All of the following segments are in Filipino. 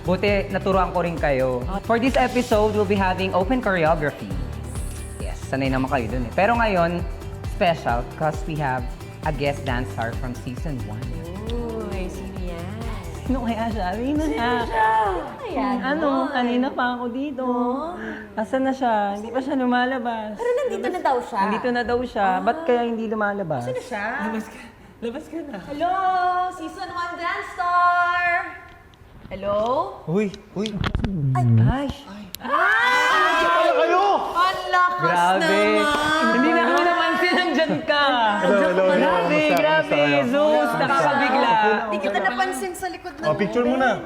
Buti naturuan ko rin kayo. For this episode, we'll be having open choreography. Yes, sanay naman kayo dun eh. Pero ngayon, special because we have a guest dancer from season 1. Uy, sino yan? Sino kaya siya? Sino siya? Ayan, Kanina pa ako dito. Asan na siya? Hindi pa siya lumalabas. Pero nandito na daw siya. Nandito na daw siya. Ba't kaya hindi lumalabas? Sino siya? Labas ka na. Hello! Season 1 Dance Star! Hello? Uy! Ay! Kayo! Ang lakas Grabe! naman! Hindi na kami napansin, nandyan ka! Hello. Grabe, grabe! Zeus, nakakabigla! Hindi kita napansin sa likod ng... Oh, picture muna.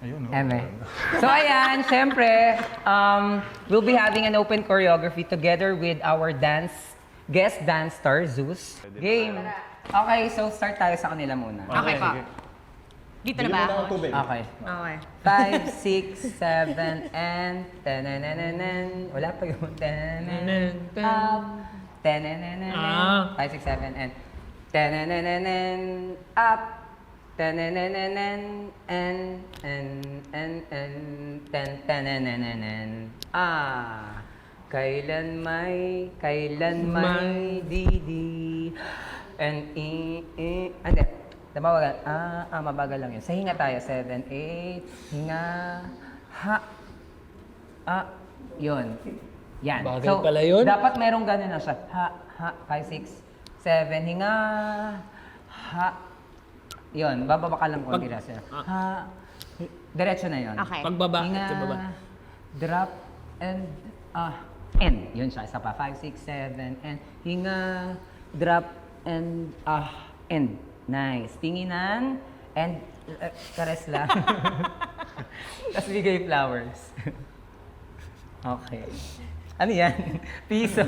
Ayun, oh. Eme. So ayan, syempre, we'll be having an open choreography together with our guest dance star, Zeus. Game. Okay, so start tayo sa kanila muna. Okay pa. Dito na ba ako? Tubig. Okay. Okay. 5, 6, 7, and tanananan. Wala pa yung tananan. Up. Tanananan. 5, 6, 7, and tanananan. Up. Tanananan. And tanananan. Kailan may didi. And hindi. Mabagal. Mabagal lang yun. Sa hinga tayo. 7, 8. Hinga. Ha. Yun. Yan. Bagal pala yun. Dapat merong ganun na siya. Ha. 5, 6, 7. Hinga. Ha. Yun. Bababa ka lang konti lang siya. Ha. Diretso na yun. Okay. Pagbaba. Hinga. Pagbaba. Drop. And. End. Yun siya. Isa pa. 5, 6, 7. And. Hinga. Drop. And. End. Nice. Tinginan and kares lang. Tapos bigay flowers. Okay. Ano yan? Piso.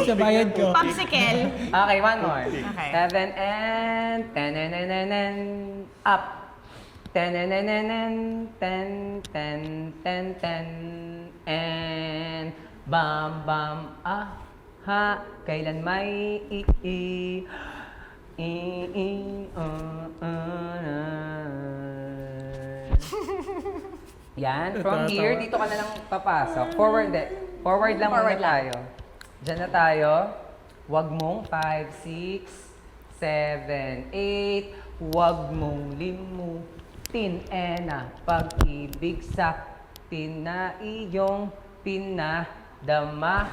Sa bayad ko. Popsicle. Okay, one more. Okay. 7 and tanananan up. Tanananan 10 and bam ha kailan may Yan. From here, dito ka na lang papasok. Forward lang muna tayo. Diyan na tayo. Huwag mong 5, 6, 7, 8. Huwag mong limutin. Pag-ibig sa iyong pinadama.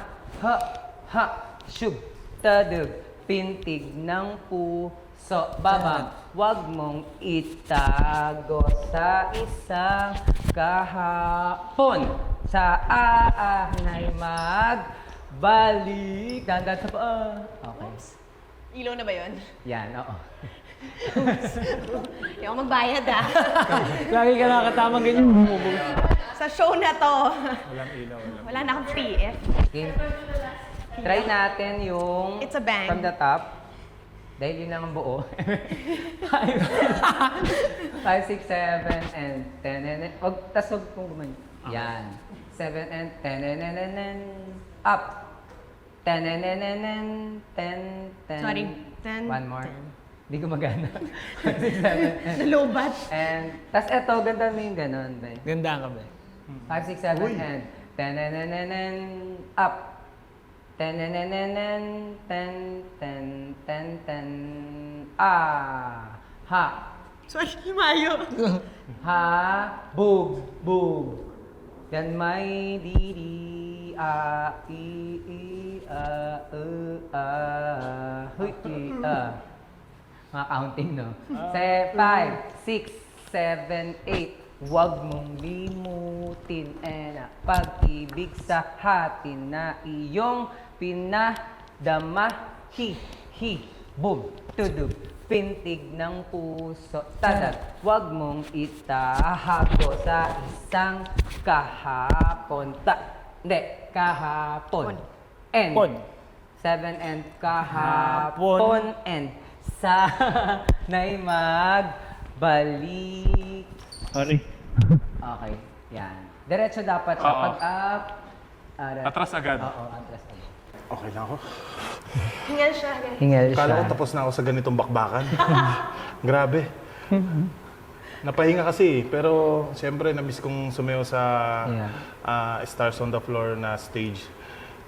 Ha, shub, tadug. Pintig ng puso, babang, wag mong itago sa isang kahapon. Sa aanay magbalik. Dandan sa paa. Okay. Ilaw na ba yun? Yan, oo. Hindi ako magbayad Lagi ka nakatama ganyan. Sa show na to. Walang ilaw. Wala na akong PF. Okay. Try natin yung It's a bang. from the top. Dahil yun naman buo. 5, 6, 7, and 10. Tas huwag kong gumanyan. Yan. 7 and 10. Up. 10. Sorry. 10. One more. Hindi gumagana. 6, 7, and... Nalobat. And, tas eto, ganda mo yung ganon. Ganda ka ba? 5, 6, 7, and 10. Up. 10. Ha. Sorry, himayo. Ha. Bug. Yan may didi. Huy. Mga counting, no? 5, 6, 7, 8. Huwag mong limutin pag-ibig sa hatin na iyong pinadama. Boom, tudog, pintig ng puso, tadag. Huwag mong itahago sa isang kahapon. Kahapon. End. Pon. 7 and kahapon. And sana'y magbalik. Sorry. Okay, yan. Diretso dapat siya. Oo. Pag up, Atras agad. Oo, atras agad. Okay lang ako. Hingal siya. Hingal siya. Kala ko tapos na ako sa ganitong bakbakan. Grabe. Napahinga kasi, pero siyempre na-miss kong sumayaw sa Yeah. Stars on the Floor na stage.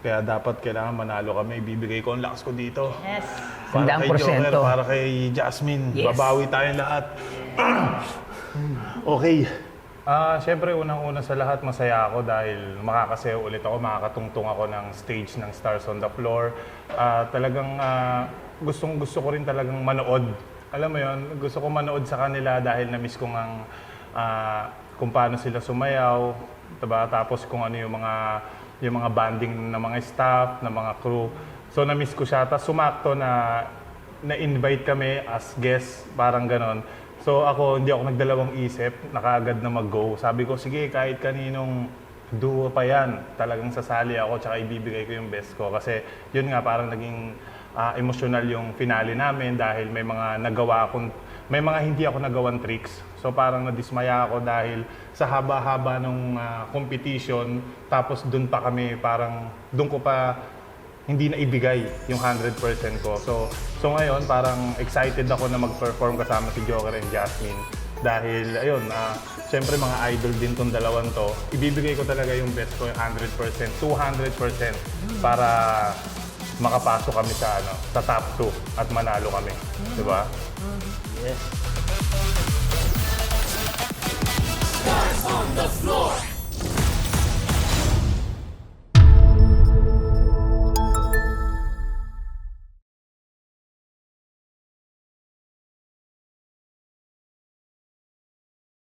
Kaya dapat kailangan manalo kami. Ibibigay ko ang lakas ko dito. Yes. Para kay 100%. Joker, para kay Jasmine. Yes. Babawi tayong lahat. Okay. Siyempre, unang-una sa lahat, masaya ako dahil makakasayaw ulit ako, makakatungtong ako ng stage ng Stars on the Floor. Talagang gustong-gusto ko rin talagang manood. Alam mo yon, gusto ko manood sa kanila dahil na-miss ko ngang kung paano sila sumayaw, diba? Tapos kung ano yung mga banding ng mga staff, ng mga crew. So na-miss ko siya. Tapos sumakto na-invite kami as guest, parang ganon. So ako, hindi ako nagdalawang isip, nakaagad na mag-go. Sabi ko, sige, kahit kaninong duo pa yan, talagang sasali ako, tsaka ibibigay ko yung best ko. Kasi yun nga, parang naging emotional yung finale namin dahil may mga hindi ako nagawang tricks. So parang nadismaya ako dahil sa haba-haba ng competition, tapos dun pa kami, dun ko pa hindi na ibigay yung 100% ko. So ngayon, parang excited ako na mag-perform kasama si Joker and Jasmine. Dahil, ayun, syempre mga idol din tong dalawang to. Ibibigay ko talaga yung best ko, yung 100%, 200% para makapasok kami sa top 2 at manalo kami. Di ba? Yes.